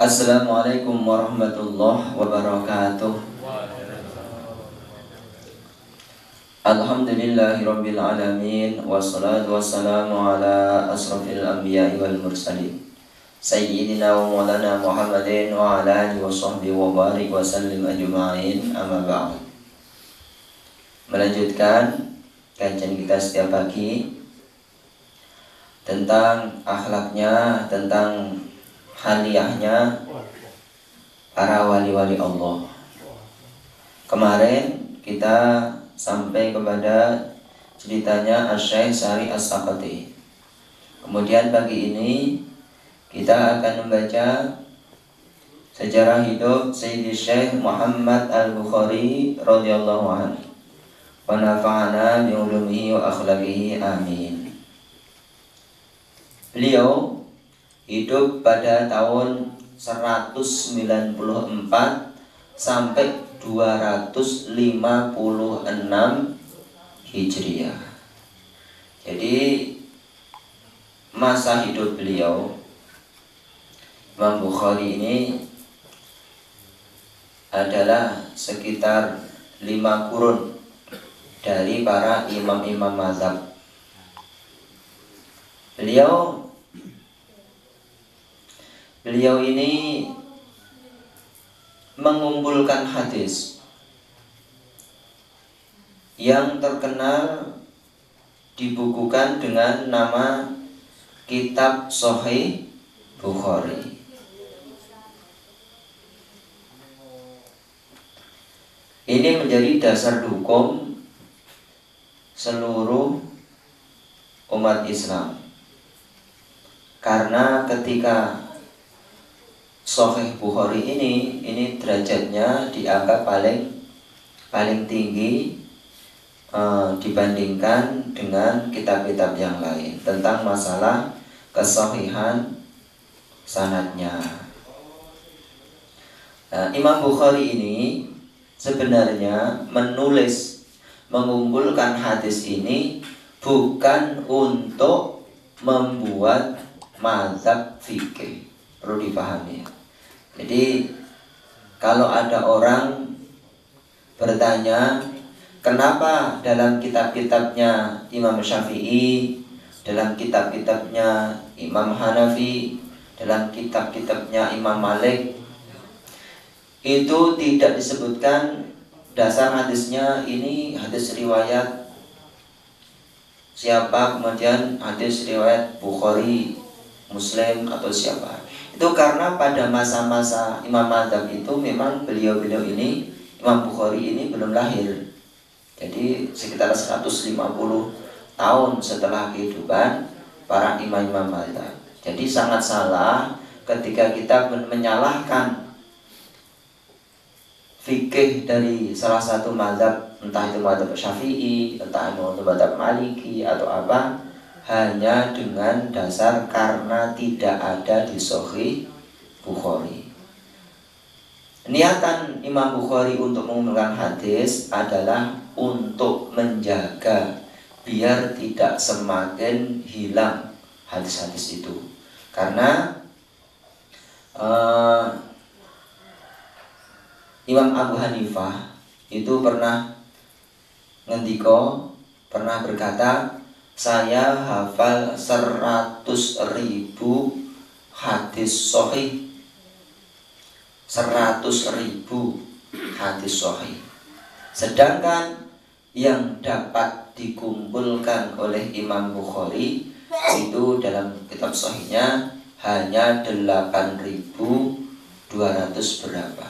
Assalamualaikum warahmatullahi wabarakatuh. Alhamdulillahirabbil alamin wassalatu wassalamu ala asrofil anbiya'i wal mursalin sayyidina wa maulana Muhammadin wa ala alihi wa sahbihi wa barik wa sallim ajma'in, amma ba'd. Melanjutkan kajian kita setiap pagi tentang akhlaknya, tentang haliyahnya para wali-wali Allah. Kemarin kita sampai kepada ceritanya Asy-Syaikh Sari As-Saqati. Kemudian pagi ini kita akan membaca sejarah hidup Sayyidi Syekh Muhammad Al-Bukhari radhiyallahu anhu. Wa nafa'ana bi ulumihi wa akhlaqihi, amin. Beliau hidup pada tahun 194 sampai 256 Hijriah. Jadi masa hidup beliau Imam Bukhari ini adalah sekitar 5 kurun dari para imam-imam mazhab. Beliau ini mengumpulkan hadis yang terkenal dibukukan dengan nama Kitab Sahih Bukhari. Ini menjadi dasar hukum seluruh umat Islam, karena ketika Sahih Bukhari ini derajatnya dianggap paling tinggi dibandingkan dengan kitab-kitab yang lain tentang masalah kesahihan sanadnya. Imam Bukhari ini sebenarnya mengumpulkan hadis ini bukan untuk membuat mazhab fikih, perlu dipahami. Jadi kalau ada orang bertanya, kenapa dalam kitab-kitabnya Imam Syafi'i, dalam kitab-kitabnya Imam Hanafi, dalam kitab-kitabnya Imam Malik itu tidak disebutkan dasar hadisnya ini hadis riwayat siapa, kemudian hadis riwayat Bukhari, Muslim atau siapa. Itu karena pada masa-masa Imam Madzhab itu memang beliau-beliau ini, Imam Bukhari ini belum lahir. Jadi sekitar 150 tahun setelah kehidupan para imam-imam madzhab. Jadi sangat salah ketika kita menyalahkan fikih dari salah satu mazhab, entah itu mazhab Syafi'i, entah itu mazhab Maliki atau apa, hanya dengan dasar karena tidak ada di Sahih Bukhari. Niatan Imam Bukhari untuk mengumpulkan hadis adalah untuk menjaga biar tidak semakin hilang hadis-hadis itu. Karena Imam Abu Hanifah itu pernah berkata, saya hafal 100.000 hadis sahih. 100.000 hadis sahih. Sedangkan yang dapat dikumpulkan oleh Imam Bukhari itu dalam kitab sahihnya hanya 8.200 berapa?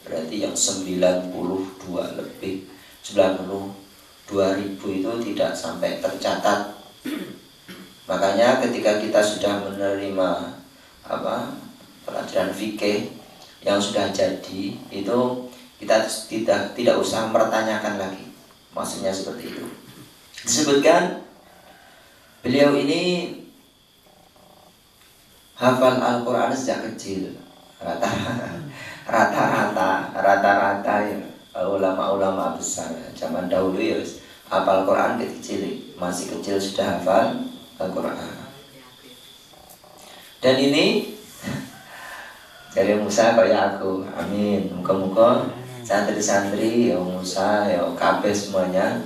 Berarti yang 92 lebih, 92.000 itu tidak sampai tercatat. Makanya ketika kita sudah menerima pelajaran fikih yang sudah jadi, itu kita tidak usah mempertanyakan lagi. Maksudnya seperti itu. Disebutkan beliau ini hafal Al-Quran sejak kecil. Rata-rata ya, ulama-ulama besar zaman dahulu ya hafal Quran kecil, masih kecil sudah hafal Al-Quran. Dan ini Dari Musa kayak aku. Amin. Muka-muka santri-santri ya Musa ya kabeh semuanya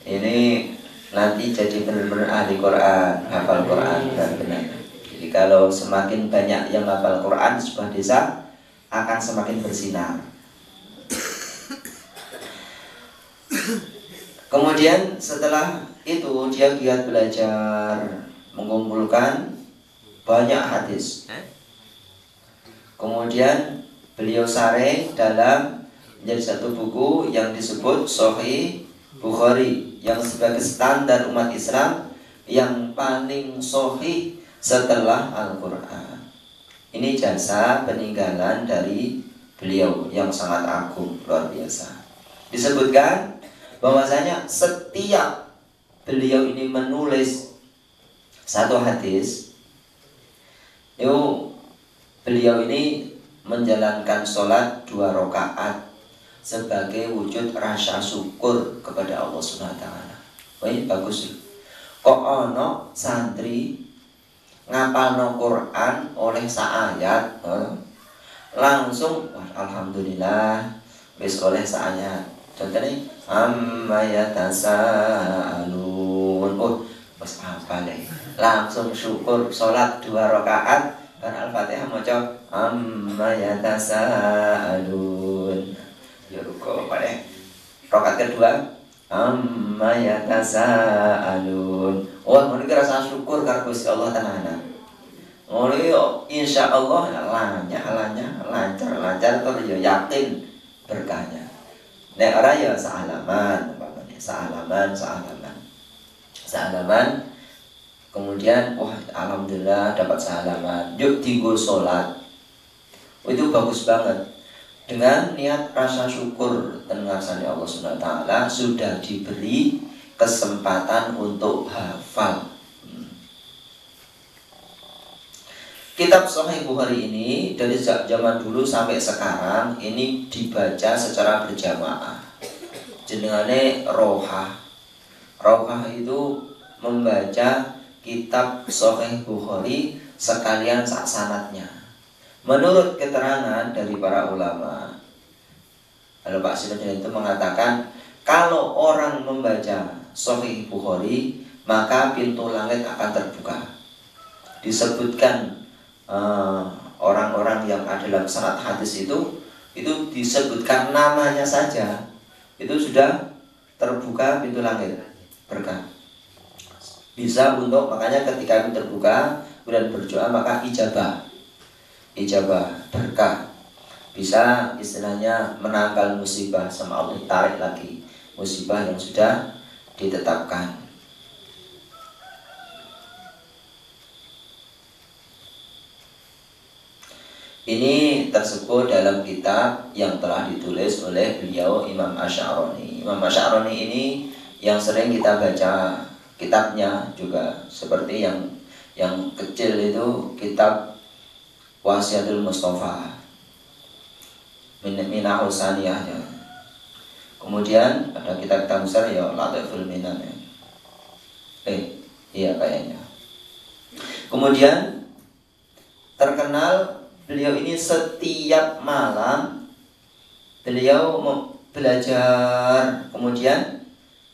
ini nanti jadi benar-benar ahli Quran, hafal Quran benar-benar. Jadi kalau semakin banyak yang hafal Quran di sebuah desa akan semakin bersinar. Kemudian setelah itu dia giat belajar, mengumpulkan banyak hadis. Kemudian beliau saring dalam menjadi satu buku yang disebut Sahih Bukhari, yang sebagai standar umat Islam yang paling sahih setelah Al-Quran. Ini jasa peninggalan dari beliau yang sangat agung, luar biasa. Disebutkan bahwasanya setiap beliau ini menulis satu hadis, itu beliau ini menjalankan sholat 2 rakaat sebagai wujud rasa syukur kepada Allah Subhanahu wa taala. Wah, ini bagus. Kok ono santri ngapalno Quran oleh saayat, langsung wah, alhamdulillah wis oleh saayat. Contohnya amma yatasaalun. Oh, wis apa nih? Langsung syukur sholat 2 rakaat. Karena Al-Fatihah maca amma yatasaalun. Ya ruko pada rakaat kedua amma yatasaalun. Oh, ini rasa syukur karena Gusti Allah tenanan. Oh, insya Allah lancar terus ya yakin berkahnya. Nek ora ya salaman, umpamanya salaman. Kemudian wah alhamdulillah dapat salaman, yuk tinggal sholat. Itu bagus banget. Dengan niat rasa syukur dan ngasani Allah Subhanahu wa taala sudah diberi kesempatan untuk hafal. Kitab Sahih Bukhari ini dari zaman dulu sampai sekarang ini dibaca secara berjamaah. Jenengane rohah. Rohah itu membaca kitab Sahih Bukhari sekalian sak sanadnya. Menurut keterangan dari para ulama, Pak Sinuddin itu mengatakan kalau orang membaca Sahih Bukhari maka pintu langit akan terbuka. Disebutkan orang-orang yang ada dalam sanad hadis itu disebutkan namanya saja itu sudah terbuka pintu langit berkah. Bisa untuk, makanya ketika itu terbuka kemudian berdoa maka ijabah berkah. Bisa istilahnya menangkal musibah sama Allah, tarik lagi musibah yang sudah ditetapkan. Ini tersebut dalam kitab yang telah ditulis oleh beliau Imam Asy'arani. Imam Asy'arani ini yang sering kita baca kitabnya juga seperti yang kecil itu kitab Wasiatul Mustafa Minahul Saniyah ya. Kemudian ada kitab-kitab besar ya Latiful Minan ya. Iya kayaknya. Kemudian terkenal beliau ini setiap malam beliau belajar, kemudian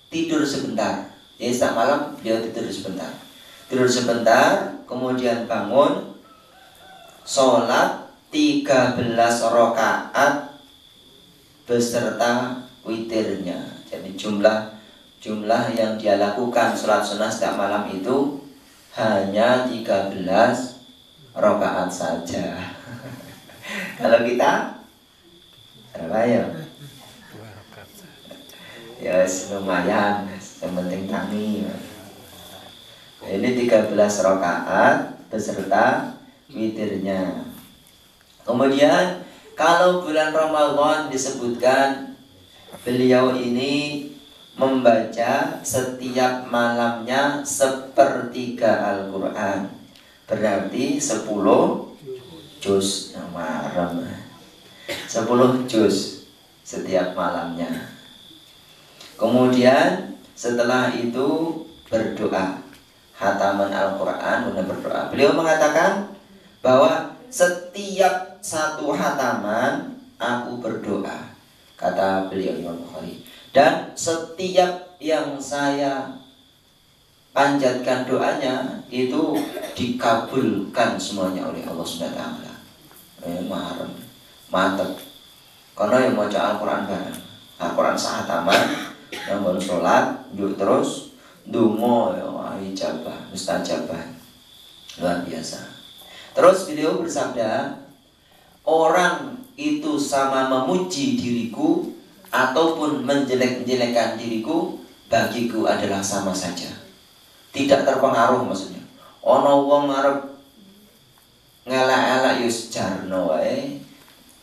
tidur sebentar. Jadi setiap malam beliau tidur sebentar, kemudian bangun, sholat 13 rakaat beserta witirnya. Jadi jumlah yang dia lakukan sholat sunnah setiap malam itu hanya 13 rakaat saja. Kalau kita berapa ya? Ya lumayan, yang penting tangi. Ini 13 rakaat beserta witirnya. Kemudian kalau bulan Ramadan disebutkan beliau ini membaca setiap malamnya sepertiga Al-Quran, berarti 10 juz. 10 juz setiap malamnya. Kemudian setelah itu berdoa, khataman Al-Quran, berdoa. Beliau mengatakan bahwa setiap satu hataman aku berdoa, kata beliau Imam Bukhari. Dan setiap yang saya panjatkan doanya itu dikabulkan semuanya oleh Allah Subhanahu wa taala. Mantap. Karena yang baca Al-Quran bareng, Al-Quran sahataman, yang baru sholat, yuk terus dungo ya ijabah, mustajabah, luar biasa. Terus beliau bersabda, orang itu sama memuji diriku ataupun menjelek-jelekan diriku, bagiku adalah sama saja, tidak terpengaruh. Maksudnya ono wong arep ngelak-elak yus jarno wae,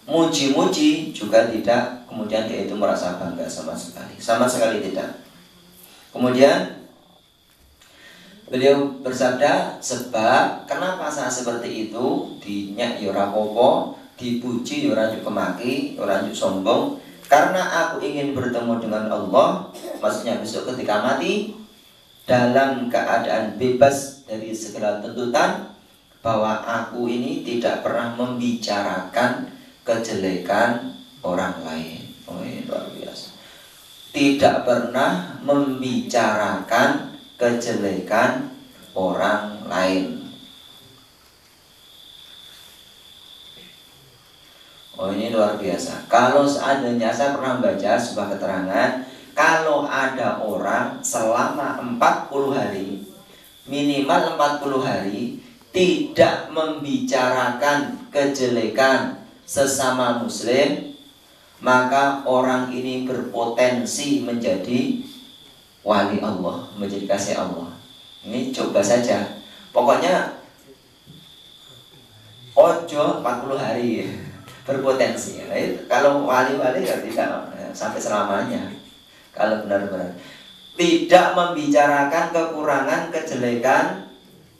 muji-muji juga tidak, kemudian dia itu merasa bangga sama sekali tidak. Kemudian beliau bersabda, sebab kenapa saya seperti itu, dinyak yora popo, dipuji yora kemaki, yora sombong, karena aku ingin bertemu dengan Allah, maksudnya besok ketika mati dalam keadaan bebas dari segala tuntutan, bahwa aku ini tidak pernah membicarakan kejelekan orang lain. Oh, ini luar biasa. Tidak pernah membicarakan kejelekan orang lain. Oh, ini luar biasa. Kalau seandainya saya pernah baca sebuah keterangan, kalau ada orang selama 40 hari, minimal 40 hari, tidak membicarakan kejelekan sesama muslim, maka orang ini berpotensi menjadi wali Allah, menjadi kasih Allah. Ini coba saja. Pokoknya ojo 40 hari berpotensi. Kalau wali-wali ya tidak sampai selamanya. Kalau benar-benar tidak membicarakan kekurangan, kejelekan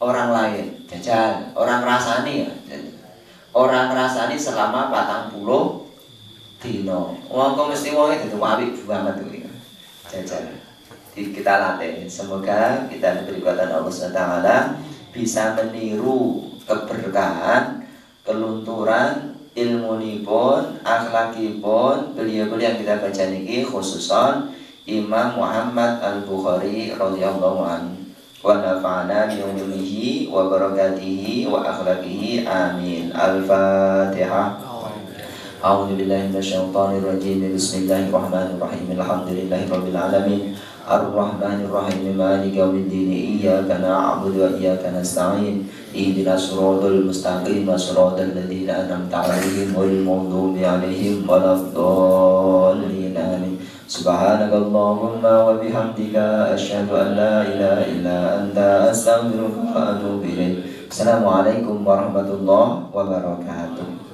orang lain, jajal, orang rasani ya. Orang rasani selama 40 dino. Wong kok mesti wong itu wali banget tuh. Jajal. Kita latih. Semoga kita diberi kekuatan Allah SWT bisa meniru keberkahan, kelunturan ilmunipun, akhlakipun beliau-beliau yang kita baca niki, khususon Imam Muhammad Al-Bukhari radhiyallahu anhu. Wa nafa'ana bi ilmihi wa barakatihi wa akhlaqihi, amin. Al-Fatihah. A'udzu billahi minasyaitonir rajim. Bismillahirrahmanirrahim. Alhamdulillahirabbil alamin. Ar-Rahmanir Rahim. Maliki yaumiddin. Iyyaka na'budu wa iyyaka nasta'in. Ihdinas siratal mustaqim. Siratal ladzina an'amta 'alaihim ghairil maghdubi 'alaihim waladdallin. Amin. Subhanakallahumma wa bihamdika asyhadu an la ilaha illa anta astaghfiruka wa atubu ilaik. Assalamualaikum warahmatullahi wabarakatuh.